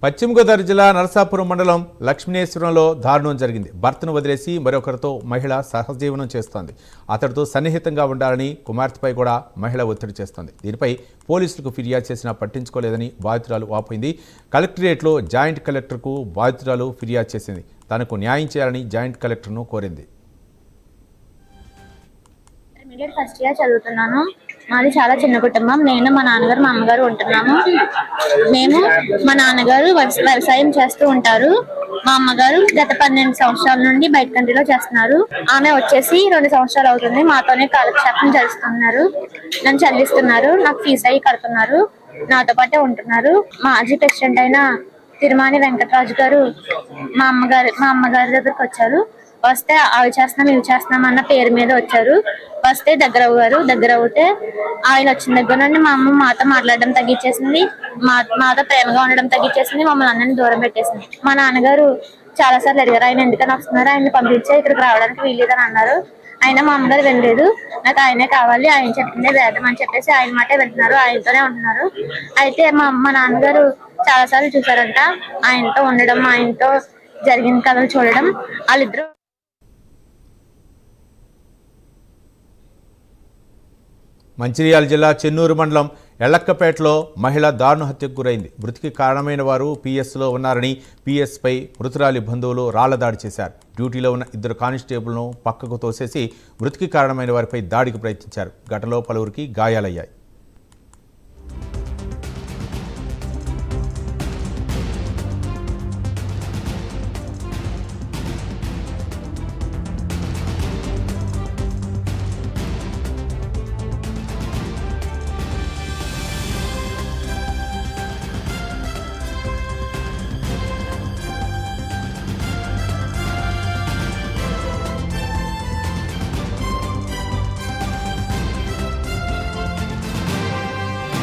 పశ్చిమ గోదావరి జిల్లా నరసాపురం మండలం లక్ష్మీనేశ్వరంలో దారుణం జరిగింది. భర్తను వదిలేసి మరొకరితో మహిళ సహజీవనం చేస్తోంది. అతడితో సన్నిహితంగా ఉండాలని కుమార్తెపై కూడా మహిళ ఒత్తిడి చేస్తోంది. దీనిపై పోలీసులకు ఫిర్యాదు చేసినా పట్టించుకోలేదని బాధితురాలు వాపోయింది. కలెక్టరేట్లో జాయింట్ కలెక్టర్కు బాధితురాలు ఫిర్యాదు చేసింది. తనకు న్యాయం చేయాలని జాయింట్ కలెక్టర్ను కోరింది. ఫస్ట్ ఇయర్ చదువుతున్నాను. మాది చాలా చిన్న కుటుంబం. నేను, మా నాన్నగారు, మా అమ్మగారు ఉంటున్నాము. మా నాన్నగారు వ్యవసాయం చేస్తూ ఉంటారు. మా అమ్మగారు గత 12 సంవత్సరాల నుండి బయట కంట్రీలో చేస్తున్నారు. ఆమె వచ్చేసి 2 సంవత్సరాలు అవుతుంది. మాతోనే కాలక్షేపం చేస్తున్నారు. నన్ను చదివిస్తున్నారు. నాకు ఫీజు అయ్యి కడుతున్నారు. నాతో పాటే ఉంటున్నారు. మాజీ ప్రెసిడెంట్ అయిన తిరుమాని వెంకటరాజు గారు మా అమ్మగారి దగ్గరకు వచ్చారు. వస్తే అవి చేస్తున్నాం ఇవి చేస్తున్నాం అన్న పేరు మీద వచ్చారు. వస్తే దగ్గర అవుతే ఆయన వచ్చిన దగ్గర నుండి మా అమ్మ మాతో మాట్లాడడం తగ్గించేసింది. మాతో ప్రేమగా ఉండడం తగ్గించేసింది. మమ్మల్ని అందరినీ దూరం పెట్టేసింది. మా నాన్నగారు చాలా సార్లు అడిగారు, ఆయన ఎందుకని వస్తున్నారు, ఆయన్ని పంపించే ఇక్కడికి రావడానికి వీలేదని అన్నారు. అయినా మా అమ్మగారు వెళ్ళలేదు. నాకు ఆయనే కావాలి, ఆయన చెప్పిందే వేదం అని చెప్పేసి ఆయన మాటే వెళ్తున్నారు. ఆయనతోనే ఉంటున్నారు. అయితే మా నాన్నగారు చాలా సార్లు చూసారంట ఆయనతో ఉండడం, ఆయనతో జరిగిన కథలు చూడడం. వాళ్ళిద్దరూ మంచిర్యాల జిల్లా చెన్నూరు మండలం ఎళ్లక్కపేటలో మహిళ దారుణ హత్యకు గురైంది. మృతికి కారణమైన వారు పిఎస్లో ఉన్నారని పిఎస్పై మృతురాలి బంధువులు రాళ్లదాడి చేశారు. డ్యూటీలో ఉన్న 2 కానిస్టేబుల్ను పక్కకు తోసేసి మృతికి కారణమైన వారిపై దాడికి ప్రయత్నించారు. ఘటనలో పలువురికి గాయాలయ్యాయి.